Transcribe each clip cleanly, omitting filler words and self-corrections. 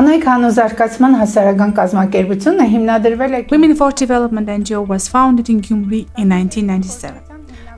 Կանայք հանուզարկացման հասարակական կազմակերպությունը հիմնադրվել է Women for Development NGO was founded in Gyumri in 1997.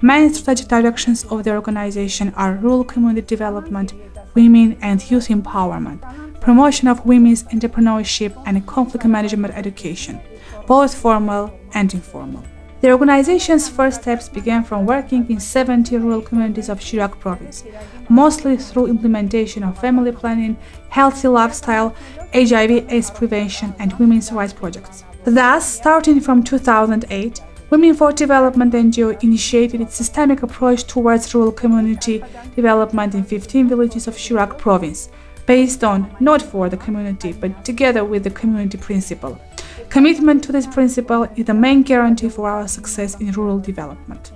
Main strategic directions of the organization are rural community development, women and youth empowerment, promotion of women's entrepreneurship and conflict management education, both formal and informal. The organization's first steps began from working in 70 rural communities of Chirac province, mostly through implementation of family planning, healthy lifestyle, HIV/AIDS prevention, and women's rights projects. Thus, starting from 2008, Women for Development NGO initiated its systemic approach towards rural community development in 15 villages of Chirac province, based on not for the community, but together with the community principle. Commitment to this principle is the main guarantee for our success in rural development.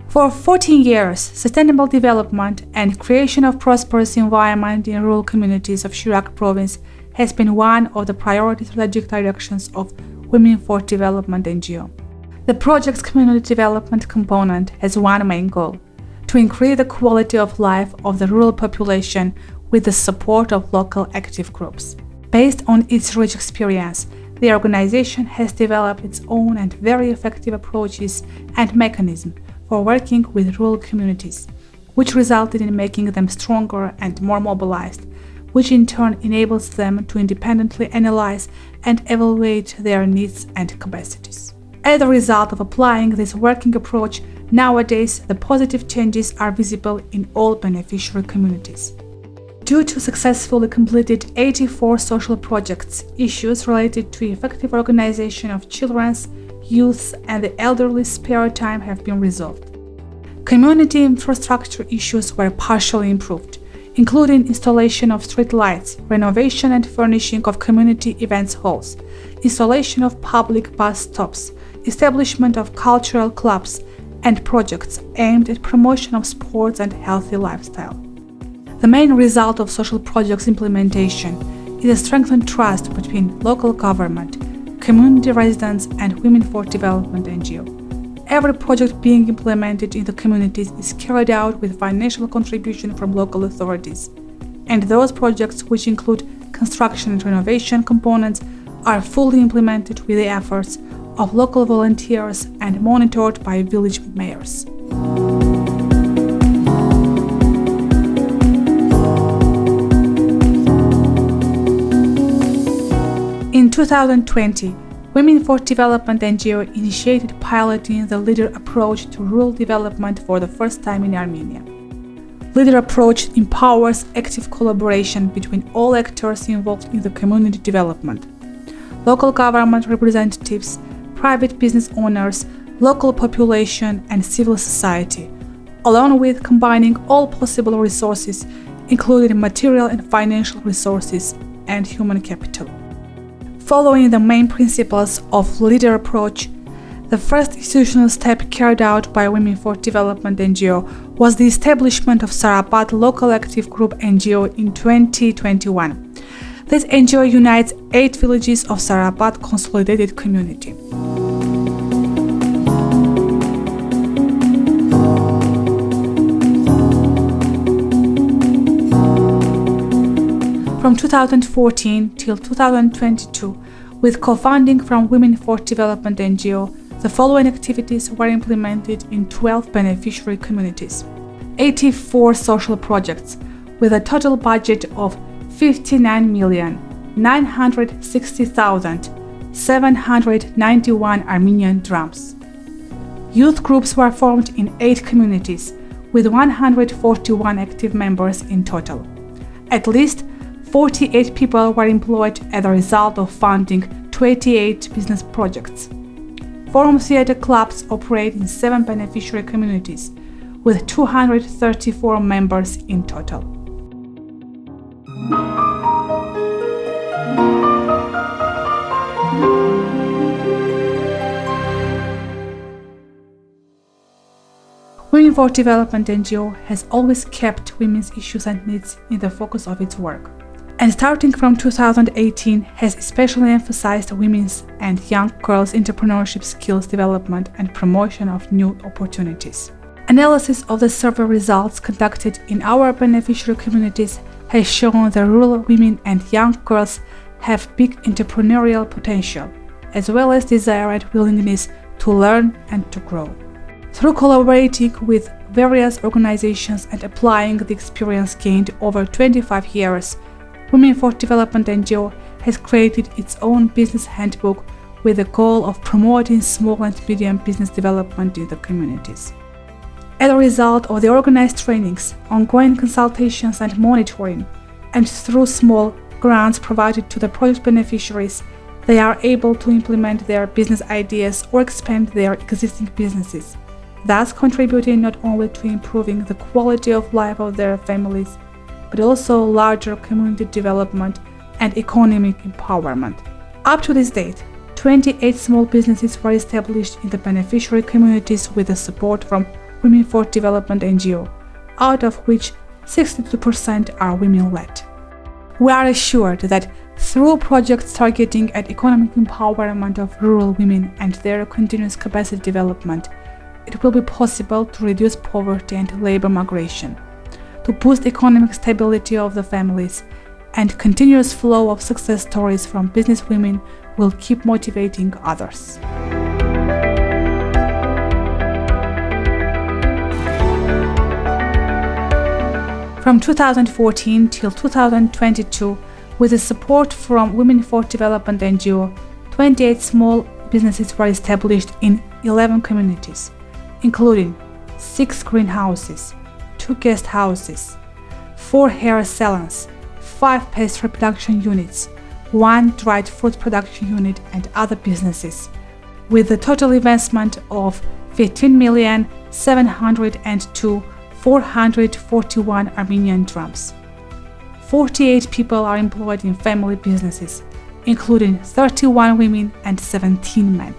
For 14 years, sustainable development and creation of prosperous environment in rural communities of Chirac province has been one of the priority strategic directions of Women for Development NGO. The project's community development component has one main goal: to increase the quality of life of the rural population with the support of local active groups. Based on its rich experience, the organization has developed its own and very effective approaches and mechanisms for working with rural communities, which resulted in making them stronger and more mobilized, which in turn enables them to independently analyze and evaluate their needs and capacities. As a result of applying this working approach, nowadays the positive changes are visible in all beneficiary communities. Due to successfully completed 84 social projects, issues related to effective organization of children's, youth, and the elderly's spare time have been resolved. Community infrastructure issues were partially improved, including installation of street lights, renovation and furnishing of community events halls, installation of public bus stops, establishment of cultural clubs, and projects aimed at promotion of sports and healthy lifestyle. The main result of social projects implementation is a strengthened trust between local government, community residents, and Women for Development NGO. Every project being implemented in the communities is carried out with financial contribution from local authorities, and those projects which include construction and renovation components are fully implemented with the efforts of local volunteers and monitored by village mayors. In 2020, Women for Development NGO initiated piloting the leader approach to rural development for the first time in Armenia. Leader approach empowers active collaboration between all actors involved in the community development: local government representatives, private business owners, local population, and civil society, along with combining all possible resources, including material and financial resources and human capital. Following the main principles of leader approach, the first institutional step carried out by Women for Development NGO was the establishment of Sarapat Local Active Group NGO in 2021. This NGO unites 8 villages of Sarapat consolidated community. From 2014 till 2022, with co-funding from Women for Development NGO, the following activities were implemented in 12 beneficiary communities: 84 social projects with a total budget of 59,960,791 Armenian drams. Youth groups were formed in 8 communities with 141 active members in total. At least 48 people were employed as a result of funding 28 business projects. Forum theater clubs operate in 7 beneficiary communities with 234 members in total. Women for Development NGO has always kept women's issues and needs in the focus of its work. and starting from 2018 has especially emphasized women's and young girls' entrepreneurship skills development and promotion of new opportunities. Analysis of the survey results conducted in our beneficiary communities has shown that rural women and young girls have big entrepreneurial potential, as well as desire and willingness to learn and to grow. Through collaborating with various organizations and applying the experience gained over 25 years, Women for Development NGO has created its own business handbook with the goal of promoting small and medium business development in the communities. As a result of the organized trainings, ongoing consultations and monitoring, and through small grants provided to the project beneficiaries, they are able to implement their business ideas or expand their existing businesses, thus contributing not only to improving the quality of life of their families, but also larger community development and economic empowerment. Up to this date, 28 small businesses were established in the beneficiary communities with the support from Women for Development NGO, out of which 62% are women-led. We are assured that through projects targeting at economic empowerment of rural women and their continuous capacity development, it will be possible to reduce poverty and labor migration, to boost economic stability of the families, and continuous flow of success stories from business women will keep motivating others. From 2014 till 2022, with the support from Women for Development NGO, 28 small businesses were established in 11 communities, including 6 greenhouses, 2 guest houses, 4 hair salons, 5 pastry production units, 1 dried fruit production unit, and other businesses, with a total investment of 15,702,441 Armenian drams. 48 people are employed in family businesses, including 31 women and 17 men.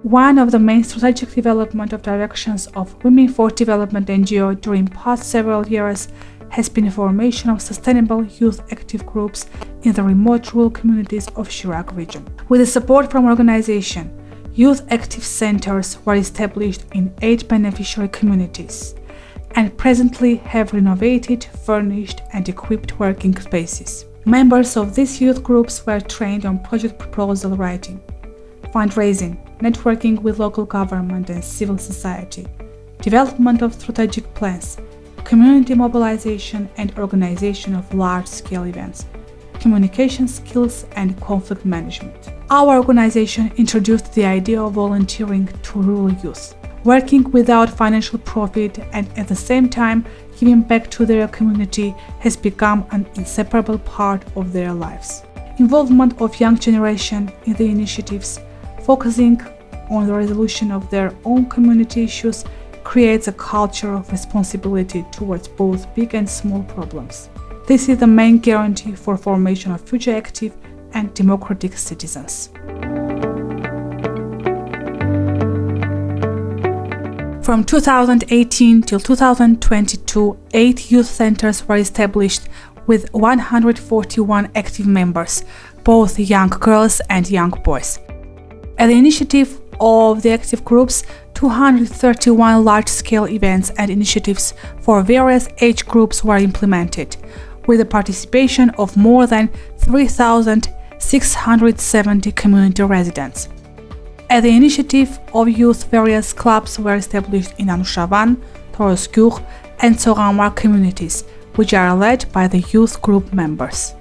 One of the main strategic development of directions of Women for Development NGO during past several years has been the formation of sustainable youth active groups in the remote rural communities of Shirak region. With the support from organization, youth active centers were established in 8 beneficiary communities and presently have renovated, furnished, and equipped working spaces. Members of these youth groups were trained on project proposal writing, fundraising, networking with local government and civil society, development of strategic plans, community mobilization and organization of large-scale events, communication skills, and conflict management. Our organization introduced the idea of volunteering to rural youth, working without financial profit and at the same time giving back to their community has become an inseparable part of their lives. Involvement of young generation in the initiatives, focusing on the resolution of their own community issues, creates a culture of responsibility towards both big and small problems. This is the main guarantee for formation of future active and democratic citizens. From 2018 till 2022, 8 youth centers were established with 141 active members, both young girls and young boys. At the initiative of the active groups, 231 large-scale events and initiatives for various age groups were implemented, with the participation of more than 3,670 community residents. At the initiative of youth, various clubs were established in Anushavan, Torosgyugh, and Sogamar communities, which are led by the youth group members.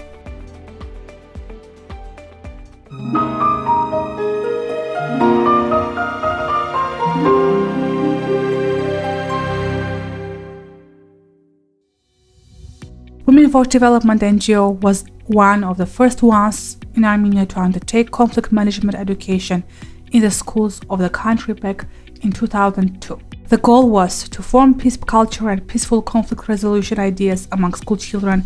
Women for Development NGO was one of the first ones in Armenia to undertake conflict management education in the schools of the country back in 2002. The goal was to form peace culture and peaceful conflict resolution ideas among school children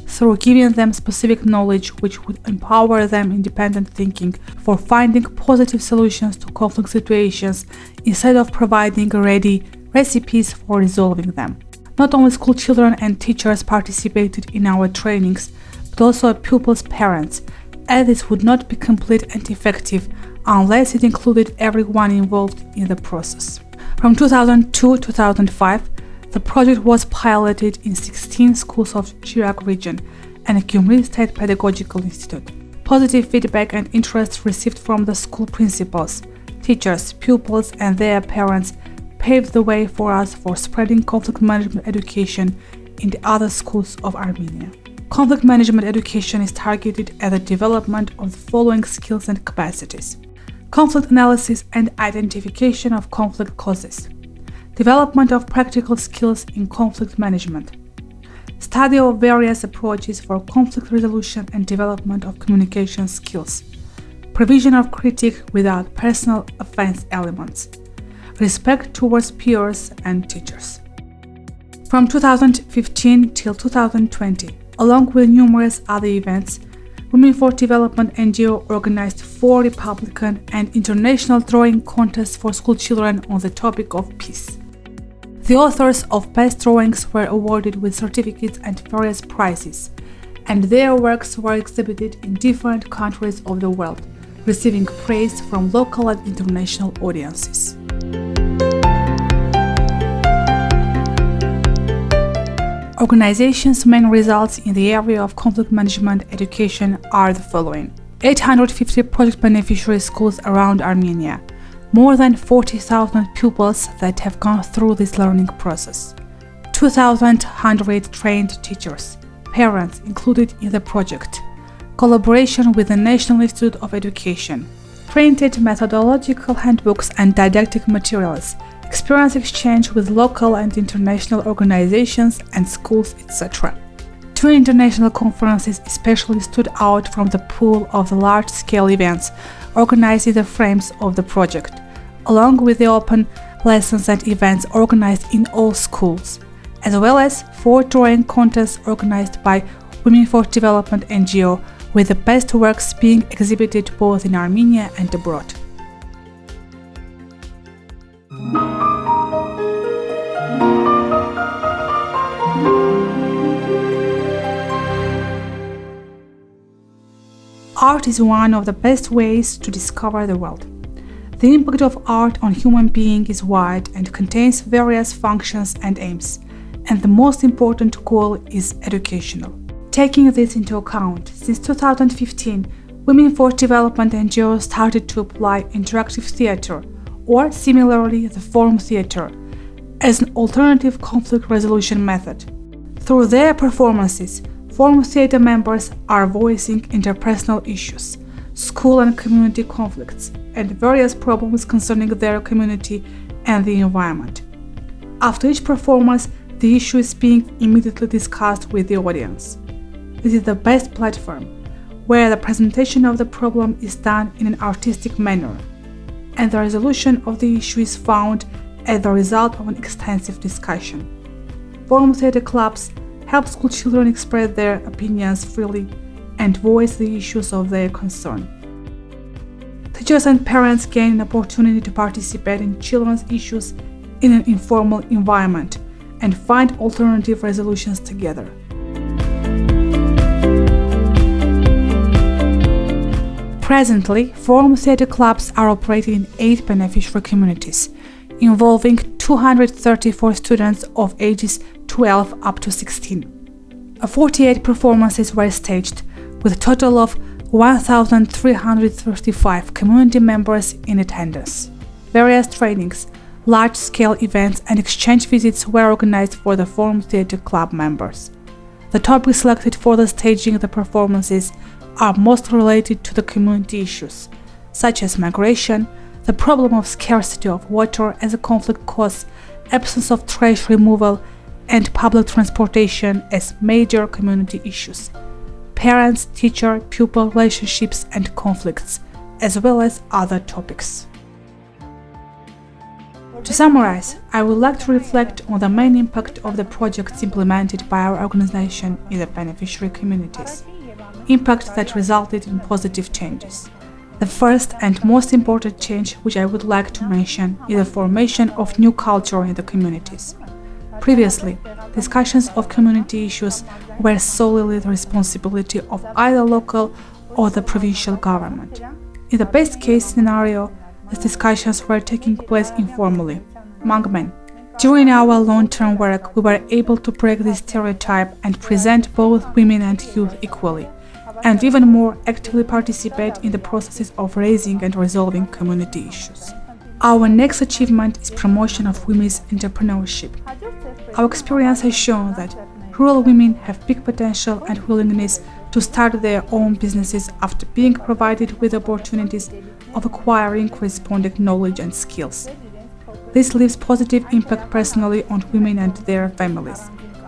through giving them specific knowledge which would empower them independent thinking for finding positive solutions to conflict situations instead of providing ready recipes for resolving them. Not only school children and teachers participated in our trainings, but also pupils' parents, as this would not be complete and effective unless it included everyone involved in the process. From 2002-2005, the project was piloted in 16 schools of Chirac region and Gyumri State Pedagogical Institute. Positive feedback and interest received from the school principals, teachers, pupils, and their parents paved the way for us for spreading conflict management education in the other schools of Armenia. Conflict management education is targeted at the development of the following skills and capacities: conflict analysis and identification of conflict causes, development of practical skills in conflict management, study of various approaches for conflict resolution and development of communication skills, provision of critique without personal offense elements, respect towards peers and teachers. From 2015 till 2020, along with numerous other events, Women for Development NGO organized 4 Republican and international drawing contests for school children on the topic of peace. The authors of best drawings were awarded with certificates and various prizes, and their works were exhibited in different countries of the world, receiving praise from local and international audiences. Organization's main results in the area of conflict management education are the following: 850 project beneficiary schools around Armenia, more than 40,000 pupils that have gone through this learning process, 2,100 trained teachers, parents included in the project, collaboration with the National Institute of Education, printed methodological handbooks and didactic materials, experience exchange with local and international organizations and schools, etc. 2 international conferences especially stood out from the pool of the large-scale events organized in the frames of the project, along with the open lessons and events organized in all schools, as well as 4 drawing contests organized by Women for Development NGO, with the best works being exhibited both in Armenia and abroad. Art is one of the best ways to discover the world. The impact of art on human being is wide and contains various functions and aims, and the most important goal is educational. Taking this into account, since 2015, Women for Development NGO started to apply interactive theater, or similarly the forum theater, as an alternative conflict resolution method. Through their performances, forum theater members are voicing interpersonal issues, school and community conflicts, and various problems concerning their community and the environment. After each performance, the issue is being immediately discussed with the audience. This is the best platform, where the presentation of the problem is done in an artistic manner, and the resolution of the issue is found as the result of an extensive discussion. Forum theater clubs help school children express their opinions freely and voice the issues of their concern. Teachers and parents gain an opportunity to participate in children's issues in an informal environment and find alternative resolutions together. Presently, forum theater clubs are operating in 8 beneficiary communities, involving 234 students of ages 12 up to 16. 48 performances were staged, with a total of 1,335 community members in attendance. Various trainings, large-scale events and exchange visits were organized for the Forum Theatre Club members. The topics selected for the staging of the performances are mostly related to the community issues, such as migration, the problem of scarcity of water as a conflict cause, absence of trash removal, and public transportation as major community issues, parents, teacher-pupil relationships and conflicts, as well as other topics. To summarize, I would like to reflect on the main impact of the projects implemented by our organization in the beneficiary communities. Impact that resulted in positive changes. The first and most important change which I would like to mention is the formation of new culture in the communities. Previously, discussions of community issues were solely the responsibility of either local or the provincial government. In the best case scenario, these discussions were taking place informally, among men. During our long-term work, we were able to break this stereotype and present both women and youth equally, and even more actively participate in the processes of raising and resolving community issues. Our next achievement is promotion of women's entrepreneurship. Our experience has shown that rural women have big potential and willingness to start their own businesses after being provided with opportunities of acquiring corresponding knowledge and skills. This leaves positive impact personally on women and their families,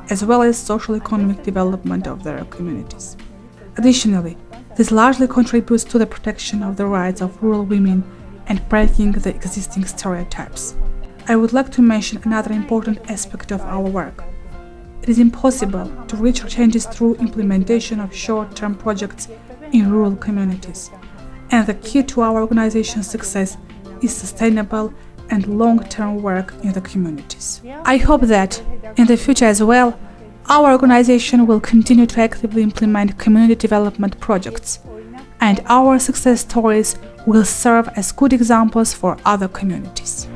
as well as social-economic development of their communities. Additionally, this largely contributes to the protection of the rights of rural women and breaking the existing stereotypes. I would like to mention another important aspect of our work. It is impossible to reach changes through implementation of short-term projects in rural communities, and the key to our organization's success is sustainable and long-term work in the communities. I hope that, in the future as well, our organization will continue to actively implement community development projects, and our success stories will serve as good examples for other communities.